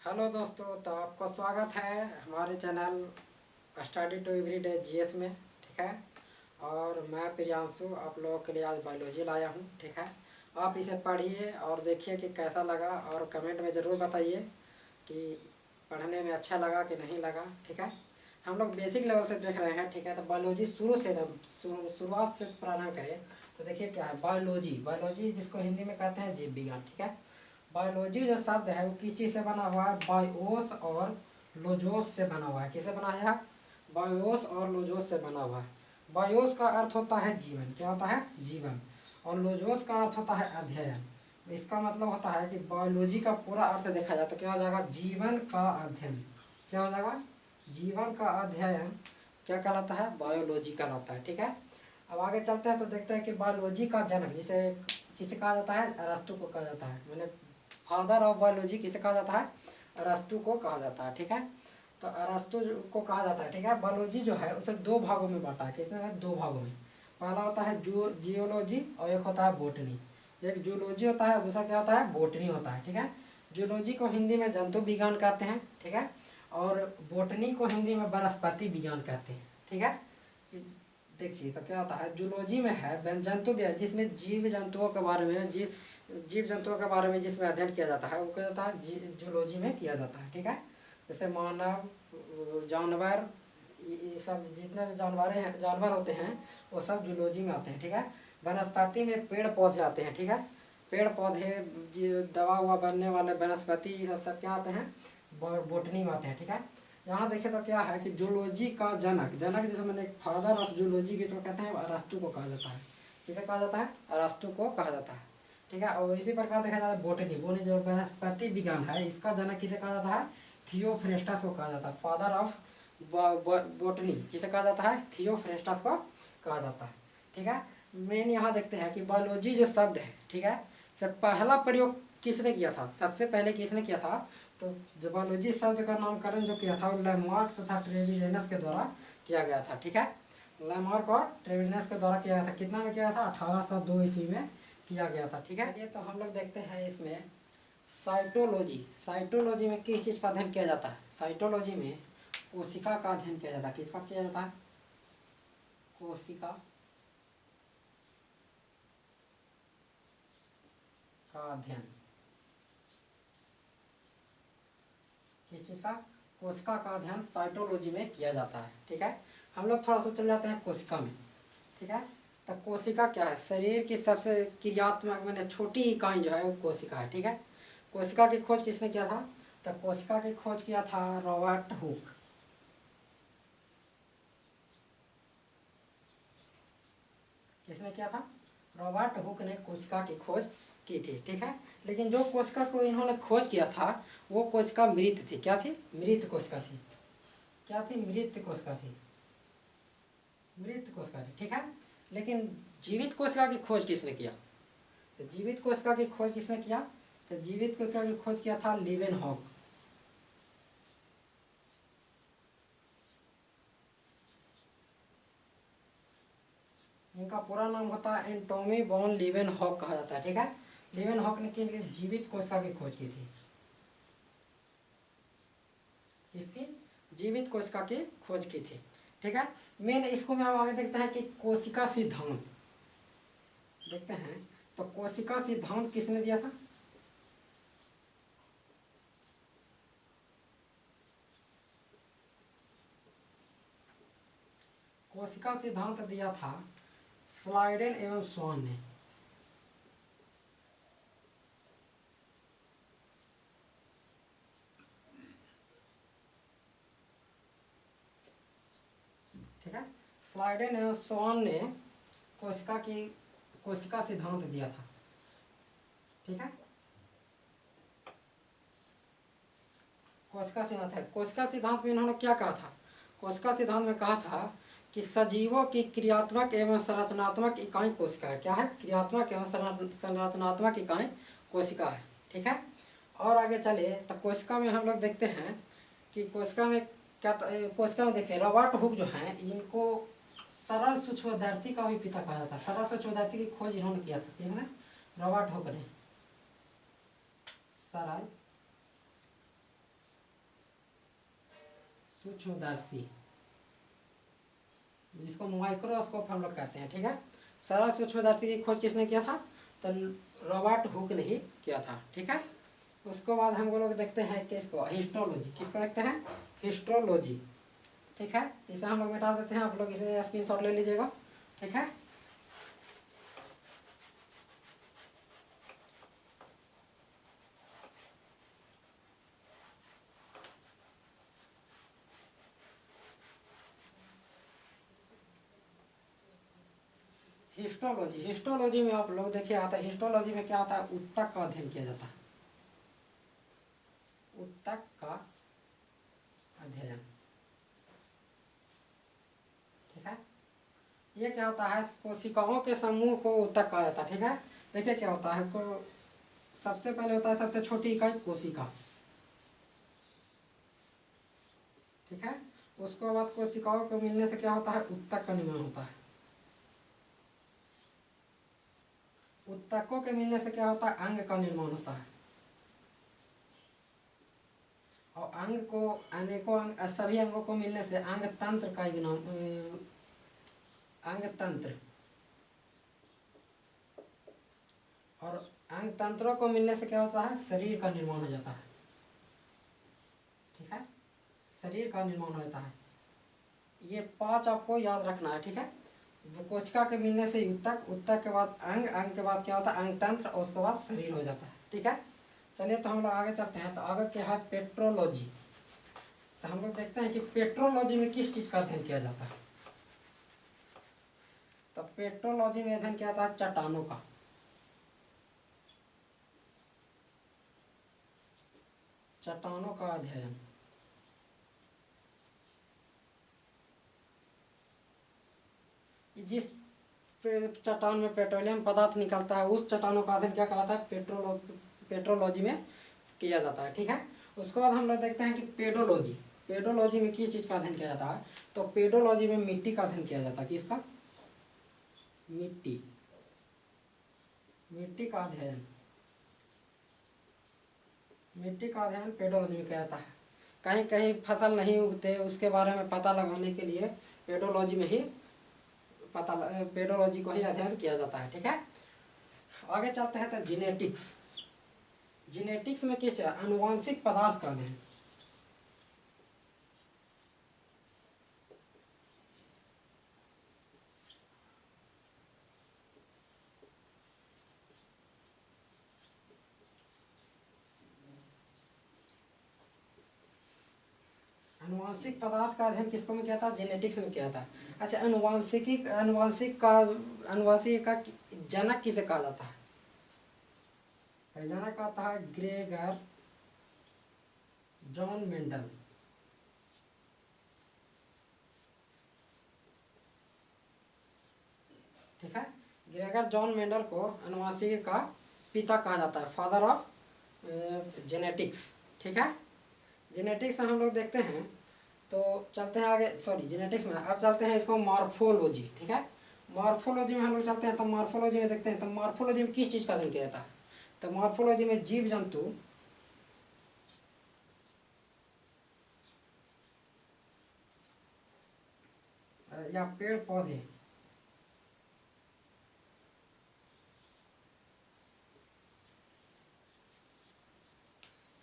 Hello दोस्तों, तो आपका स्वागत है हमारे channel study to everyday GS में। ठीक है। और मैं प्रियांशु आप लोगों के लिए आज बायोलॉजी लाया हूँ। ठीक है। आप इसे पढ़िए और देखिए कि कैसा लगा, और कमेंट में ज़रूर बताइए कि पढ़ने में अच्छा लगा कि नहीं लगा। ठीक है। हम लोग बेसिक लेवल से देख रहे हैं। ठीक है। तो बायोलॉजी शुरू से शुरुआत से प्रारंभ करें तो देखिए क्या है बायोलॉजी। बायोलॉजी जिसको हिंदी में कहते हैं जीव विज्ञान। ठीक है। बायोलॉजी जो शब्द है वो किस चीज़ से बना हुआ है? बायोस और लोजोस से बना हुआ है। किससे बना है? बायोस और लोजोस से बना हुआ है। बायोस का अर्थ होता है जीवन। क्या होता है? जीवन। और लोजोस का अर्थ होता है अध्ययन। इसका मतलब होता है कि बायोलॉजी का पूरा अर्थ देखा जाए तो क्या हो जाएगा? जीवन का अध्ययन। क्या हो जाएगा? जीवन का अध्ययन क्या कहलाता है? बायोलॉजी कहलाता है। ठीक है। अब आगे चलते हैं तो देखते हैं कि बायोलॉजी का जनक जिसे किसे कहा जाता है? अरस्तु को कहा जाता है। मैंने फादर ऑफ बायोलॉजी किसे कहा जाता है? अरस्तु को कहा जाता है। ठीक है। तो अरस्तु को कहा जाता है। ठीक है। बायोलॉजी जो है उसे दो भागों में बांटा है। कितने में? दो भागों में। पहला होता है जियोलॉजी और एक होता है बोटनी। एक जूलॉजी होता है, दूसरा क्या होता है? बोटनी होता है। ठीक है। जूलॉजी को हिंदी में जंतु विज्ञान कहते हैं। ठीक है। और बोटनी को हिंदी में वनस्पति विज्ञान कहते हैं। ठीक है। देखिए तो क्या होता है जूलॉजी में है जंतु विज्ञान, जिसमें जीव जंतुओं के बारे में जीव जंतुओं के बारे में जिसमें अध्ययन किया जाता है वो क्या जाता है? जूलॉजी में किया जाता है। ठीक है। जैसे मानव, जानवर, ये सब जितने भी जानवर होते हैं वो सब जूलॉजी में आते हैं। ठीक है। वनस्पति में पेड़ पौधे आते हैं। ठीक है। पेड़ पौधे दवा हुआ बनने वाले वनस्पति सब क्या आते हैं? बोटनी में आते हैं। ठीक है। यहाँ देखें तो क्या है कि जूलॉजी का जनक जैसे मैंने फादर ऑफ जूलॉजी किसको कहते हैं? अरस्तु को कहा जाता है। किसे कहा जाता है? अरस्तु को कहा जाता है। ठीक है। और इसी प्रकार देखा जाता है बोटनी बोनी जो वनस्पति विज्ञान है इसका जनक किसे कहा जाता है? थियोफ्रेस्टस को कहा जाता है। फादर ऑफ बोटनी किसे कहा जाता है? थियोफ्रेस्टस को कहा जाता है। ठीक है। मेन यहाँ देखते हैं कि बायोलॉजी जो शब्द है, ठीक है, सब पहला प्रयोग किसने किया था? सबसे पहले किसने किया था? तो जो बायोलॉजी शब्द का नामकरण जो किया था वो लैमार्क तथा ट्रेविरेनस के द्वारा किया गया था। ठीक है। लैमार्क और ट्रेविरेनस के द्वारा किया गया था। कितना में किया था? 1802 ईस्वी में किया गया था। ठीक है। ये तो हम लोग देखते हैं इसमें साइटोलॉजी। साइटोलॉजी में किस चीज़ का अध्ययन किया जाता है? साइटोलॉजी में कोशिका का अध्ययन किया जाता है। किसका किया जाता है? कोशिका का अध्ययन। किस चीज़ का? कोशिका का अध्ययन साइटोलॉजी में किया जाता है। ठीक है। हम लोग थोड़ा सा चल जाते हैं कोशिका में। ठीक है। तो कोशिका क्या है? शरीर की सबसे क्रियात्मक मैंने छोटी इकाई जो है वो कोशिका है। ठीक है। कोशिका की खोज किसने किया था? तो कोशिका की खोज किया था रॉबर्ट हुक। किसने किया था? रॉबर्ट हुक ने कोशिका की खोज की थी। ठीक है। लेकिन जो कोशिका को इन्होंने खोज किया था वो कोशिका मृत थी। क्या थी? मृत कोशिका थी। क्या थी? मृत कोशिका थी। मृत कोशिका थी। ठीक है। लेकिन जीवित कोशिका की खोज किसने किया? तो जीवित कोशिका की खोज किसने किया? तो जीवित कोशिका की खोज किया था लीवेनहॉक। इनका पूरा नाम होता है एंटोनी वॉन लीवेनहॉक कहा जाता है। ठीक है। लीवेनहॉक ने जीवित कोशिका की खोज की थी। इसकी जीवित कोशिका की खोज की थी। ठीक है। मेन इसको में हम आगे देखते हैं कि कोशिका सिद्धांत देखते हैं। तो कोशिका सिद्धांत किसने दिया था? कोशिका सिद्धांत दिया था स्लाइडेन एवं स्वान ने। ठीक है। स्लाइडेन एवं स्वान ने कोशिका सिद्धांत दिया था। ठीक है। कोशिका सिद्धांत है। कोशिका सिद्धांत में इन्होंने क्या कहा था? कोशिका सिद्धांत में कहा था कि सजीवों की क्रियात्मक एवं संरचनात्मक इकाई कोशिका है। क्या है? क्रियात्मक एवं संरचनात्मक इकाई कोशिका है। ठीक है। और आगे चले तो कोशिका में हम लोग देखते हैं कि कोशिका में कोशिका में देखिए रॉबर्ट हुक जो है इनको सरल सूक्ष्मदर्शी का भी पिता कहा जाता है। सरल सूक्ष्मदर्शी की खोज इन्होंने किया था। किन्होंने? रॉबर्ट हुक ने सरल सूक्ष्मदर्शी, जिसको माइक्रोस्कोप हम लोग कहते हैं, ठीक है। सरल सूक्ष्मदर्शी की खोज किसने किया था? तो रॉबर्ट हुक ने ही किया था, ठीक है। उसके बाद हम लोग देखते हैं किसको, हिस्टोलॉजी। किसको देखते हैं? हिस्टोलॉजी, ठीक है। इसे हम लोग मिटा देते हैं, आप लोग इसे स्क्रीनशॉट ले लीजिएगा, ठीक है। हिस्टोलॉजी, हिस्टोलॉजी में आप लोग देखिए आता है, हिस्टोलॉजी में क्या आता है? ऊतक का अध्ययन किया जाता है, ऊतक का अध्ययन, ठीक है। ये क्या होता है? कोशिकाओं के समूह को ऊतक कहा जाता है, ठीक है। देखिए क्या होता है, को सबसे पहले होता है सबसे छोटी इकाई कोशिका, ठीक है। उसके बाद कोशिकाओं को मिलने से क्या होता है? ऊतक का निर्माण होता है। ऊतकों के मिलने से क्या होता है? अंग का निर्माण होता है। और अंग को अनेकों अंग, सभी अंगों को मिलने से अंग तंत्र का अंग तंत्र, और अंग तंत्रों को मिलने से क्या होता है? शरीर का निर्माण हो जाता है, ठीक है। शरीर का निर्माण होता है। ये 5 आपको याद रखना है, ठीक है। कोशिका के मिलने से ऊतक, ऊतक के बाद अंग, अंग के बाद क्या होता है? अंग तंत्र, और उसके बाद शरीर हो जाता है, ठीक है। चलिए तो हम लोग आगे चलते हैं। तो आगे क्या है? पेट्रोलॉजी। तो हम लोग देखते हैं कि पेट्रोलॉजी में किस चीज़ का अध्ययन किया जाता है। तो पेट्रोलॉजी में अध्ययन किया जाता है चट्टानों का, चट्टानों का अध्ययन। जिस चट्टान में पेट्रोलियम पदार्थ निकलता है, उस चट्टानों का अध्ययन क्या कहलाता है? पेट्रोलॉजी में किया जाता है, ठीक है। उसके बाद हम लोग देखते हैं कि पेडोलॉजी। पेडोलॉजी में किस चीज़ का अध्ययन किया जाता है? तो पेडोलॉजी में मिट्टी का अध्ययन किया जाता है। किसका? मिट्टी, मिट्टी का अध्ययन, मिट्टी का अध्ययन पेडोलॉजी में किया जाता है। कहीं कहीं फसल नहीं उगते, उसके बारे में पता लगाने के लिए पेडोलॉजी में ही पेडोलॉजी को ही अध्ययन किया जाता है, ठीक है। आगे चलते हैं तो जीनेटिक्स। जीनेटिक्स में किस, आनुवांशिक पदार्थ का अध्ययन। आनुवांशिक पदार्थ का अध्ययन किसको में किया था? जेनेटिक्स में किया था। अच्छा, आनुवांशिक का जनक किसे कहा जाता है? जनक आता है ग्रेगर जॉन मेंडल, ठीक है। ग्रेगर जॉन मेंडल को आनुवांशिकी का पिता कहा जाता है, फादर ऑफ जेनेटिक्स, ठीक है। जेनेटिक्स में हम लोग देखते हैं, तो चलते हैं आगे, सॉरी जेनेटिक्स में, अब चलते हैं इसको मॉर्फोलॉजी, ठीक है। मॉर्फोलॉजी में हम लोग चलते हैं, तो मॉर्फोलॉजी में देखते हैं, तो मॉर्फोलॉजी में किस चीज़ का अध्ययन किया जाता है? तो मॉर्फोलॉजी में जीव जंतु, या पेड़ पौधे,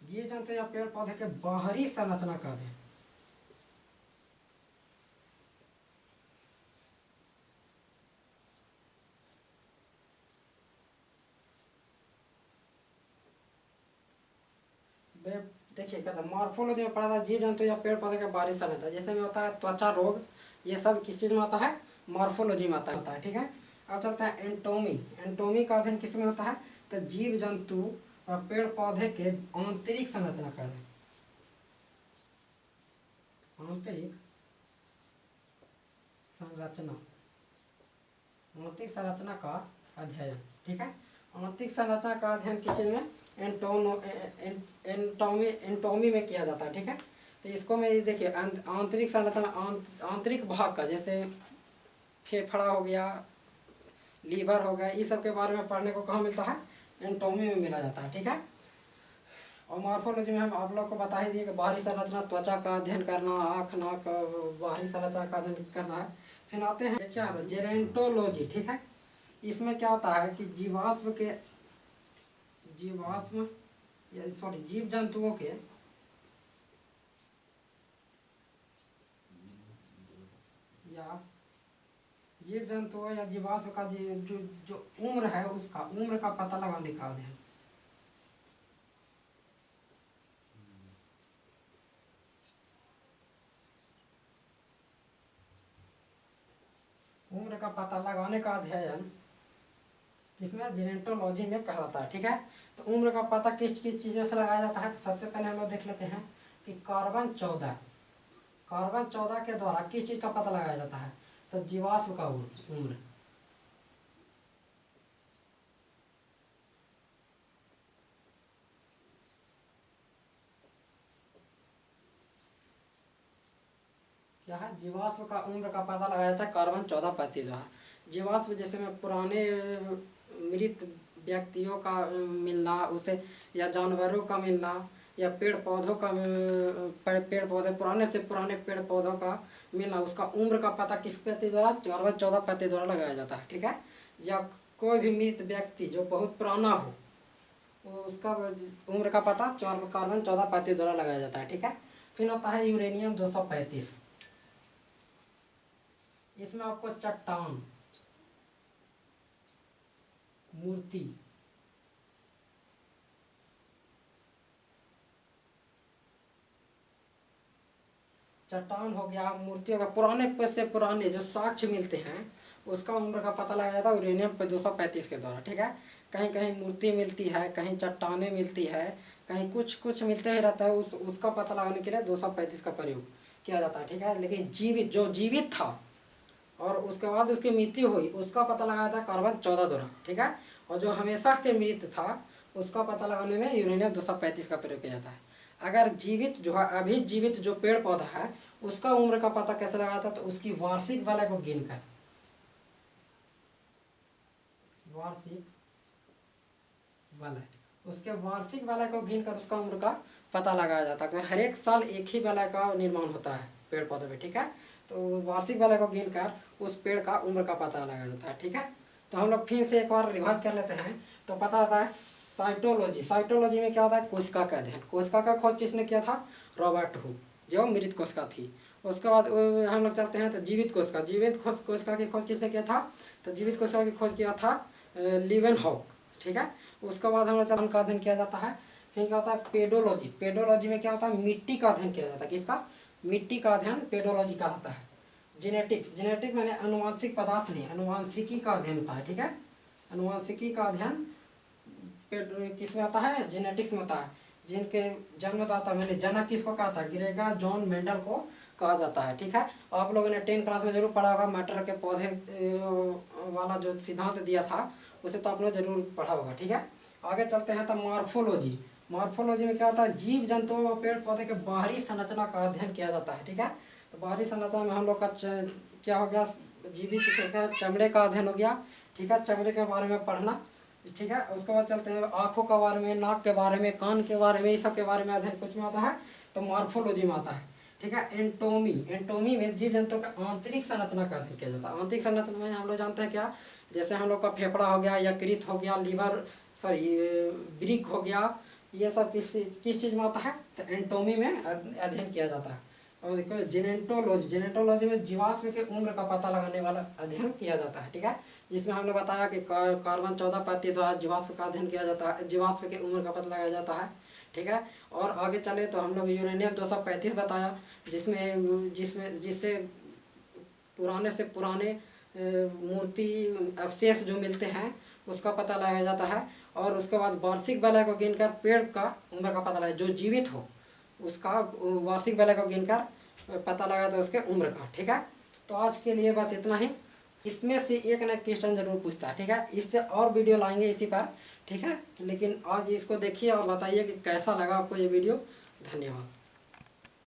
जीव जंतु या पेड़ पौधे के बाहरी संरचना का अध्ययन। देखिए कहता है मॉर्फोलॉजी में पढ़ा था जीव जंतु या पेड़ पौधे के बाहरी संरचना, जैसे में होता है त्वचा रोग, ये सब किस चीज़ में आता है? मॉर्फोलॉजी में आता है, ठीक है। अब चलता है एंटोमी। एंटोमी का अध्ययन किस में होता है? तो जीव जंतु और पेड़ पौधे के आंतरिक संरचना का अध्ययन, आंतरिक संरचना, आंतरिक संरचना का अध्ययन, ठीक है। आंतरिक संरचना का अध्ययन किस चीज़ में? एंटोमी में किया जाता है, ठीक है। तो इसको में देखिए आंतरिक संरचना, आंतरिक भाग का, जैसे फेफड़ा हो गया, लीवर हो गया, इस सब के बारे में पढ़ने को कहाँ मिलता है? एंटोमी में मिला जाता है, ठीक है। और मॉर्फोलॉजी में हम आप लोग को बता ही दिए कि बाहरी संरचना, त्वचा का अध्ययन करना, आँख नाक बाहरी संरचना का अध्ययन करना है। फिर आते हैं क्या होता है जेरेंटोलॉजी, ठीक है। इसमें क्या होता है कि जीव जंतुओं के या जीव जंतुओं या जीवाश्म का जो उम्र है उसका उम्र का पता लगाने का अध्ययन। उम्र का पता लगाने का अध्ययन इसमें जेनेटोलॉजी में कहलाता है, ठीक है। तो उम्र का पता किस किस चीज़ों से लगाया जाता है, तो सबसे पहले हम लोग देख लेते हैं कि कार्बन 14 के द्वारा किस चीज़ का पता लगाया जाता है, तो जीवाश्म का उम्र। क्या है, जीवाश्म का उम्र का पता लगाया जाता है कार्बन 14 पत्ती द्वारा। जीवाश्म जैसे में पुराने मृत व्यक्तियों का मिलना, उसे या जानवरों का मिलना, या पेड़ पौधों का पेड़ पौधे पुराने से पुराने पेड़ पौधों का मिलना, उसका उम्र का पता किस पत्ती द्वारा, कार्बन 14 पत्ती द्वारा लगाया जाता है, ठीक है। या कोई भी मृत व्यक्ति जो बहुत पुराना हो उसका उम्र का पता कार्बन 14 पत्ती द्वारा लगाया जाता है, ठीक है। फिर होता है यूरेनियम 235। इसमें आपको चट्टान, मूर्ति, चट्टान हो गया, मूर्ति हो गया, पुराने से पुराने जो साक्ष्य मिलते हैं उसका उम्र का पता लगाया जाता है यूरेनियम 235 के द्वारा, ठीक है। कहीं कहीं मूर्ति मिलती है, कहीं चट्टानें मिलती है, कहीं कुछ कुछ मिलते ही रहता है, उसका पता लगाने के लिए 235 का प्रयोग किया जाता है, ठीक है। लेकिन जो जीवित था और उसके बाद उसकी मृत्यु हुई उसका पता लगाया था कार्बन 14 द्वारा, ठीक है। और जो हमेशा से मृत था उसका पता लगाने में यूरेनियम 235 का प्रयोग किया जाता है। अगर जीवित जो है अभी जीवित जो पेड़ पौधा है उसका उम्र का पता कैसे लगाया था, तो उसकी वार्षिक वलय को गिनकर, वार्षिक वलय, उसके वार्षिक वलय को गिनकर उसका उम्र का पता लगाया जाता है। हर एक साल एक ही वलय का निर्माण होता है पेड़ पौधे में, ठीक है। तो वार्षिक वलय को गिनकर उस पेड़ का उम्र का पता लगाया जाता है, ठीक है। तो हम लोग फिर से एक बार रिवाइज कर लेते हैं। तो पता होता है साइटोलॉजी में क्या होता है, कोशिका का अध्ययन। कोशिका का खोज किसने किया था, रॉबर्ट हुक, जो मृत कोशिका थी। उसके बाद हम लोग चलते हैं तो जीवित कोशिका की खोज किसने किया था, तो जीवित कोशिका की खोज किया था लीवेनहॉक, ठीक है। उसके बाद हम लोग का अध्ययन किया जाता है। फिर क्या होता है पेडोलॉजी में क्या होता है, मिट्टी का अध्ययन किया जाता है। किसका, मिट्टी का अध्ययन पेडोलॉजी का होता है। जेनेटिक मैंने अनुवांशिक पदार्थ नहीं, अनुवांशिकी का अध्ययन होता है, ठीक है। अनुवांशिकी का अध्ययन किस में आता है, जेनेटिक्स में होता है। जिनके जन्मदाता मैंने जनक किसको कहा था, ग्रेगर जॉन मेंडल को कहा जाता है, ठीक है। आप लोगों ने 10 क्लास में जरूर पढ़ा होगा, मटर के पौधे वाला जो सिद्धांत दिया था उसे तो आप लोग जरूर पढ़ा होगा, ठीक है। आगे चलते हैं तो मॉर्फोलॉजी में क्या होता है, जीव जंतुओं और पेड़ पौधे के बाहरी संरचना का अध्ययन किया जाता है, ठीक है। तो बाहरी संरचना में हम लोग का क्या हो गया, जीवित का चमड़े का अध्ययन हो गया, ठीक है। चमड़े के बारे में पढ़ना, ठीक है। उसके बाद चलते हैं आँखों के बारे में, नाक के बारे में, कान के बारे में, इस सब के बारे में अध्ययन कुछ में आता है तो मॉर्फोलॉजी में आता है, ठीक है। एंटोमी में जीव जंतु का आंतरिक संरचना का अध्ययन किया जाता है। आंतरिक संरचना में हम लोग जानते हैं क्या, जैसे हम लोग का फेफड़ा हो गया, यकृत हो गया, वृक्क हो गया, ये सब किस चीज़ में आता है, तो एंटोमी में अध्ययन किया जाता है। और देखो जेनेटोलॉजी में जीवाश्म के उम्र का पता लगाने वाला अध्ययन किया जाता है, ठीक है। जिसमें हमने बताया कि कार्बन 14 पत्ती द्वारा जीवाश्म का अध्ययन किया जाता है, जीवाश्म के उम्र का पता लगाया जाता है, ठीक है। और आगे चले तो हम लोग यूरेनियम 235 बताया, जिससे पुराने से पुराने मूर्ति अवशेष जो मिलते हैं उसका पता लगाया जाता है। और उसके बाद वार्षिक वलय को गिनकर पेड़ का उम्र का पता लगाया, जो जीवित हो उसका वार्षिक वलय को गिनकर पता लगाया था उसके उम्र का, ठीक है। तो आज के लिए बस इतना ही। इसमें से एक ना क्वेश्चन जरूर पूछता है, ठीक है। इससे और वीडियो लाएंगे इसी पर, ठीक है। लेकिन आज इसको देखिए और बताइए कि कैसा लगा आपको ये वीडियो। धन्यवाद।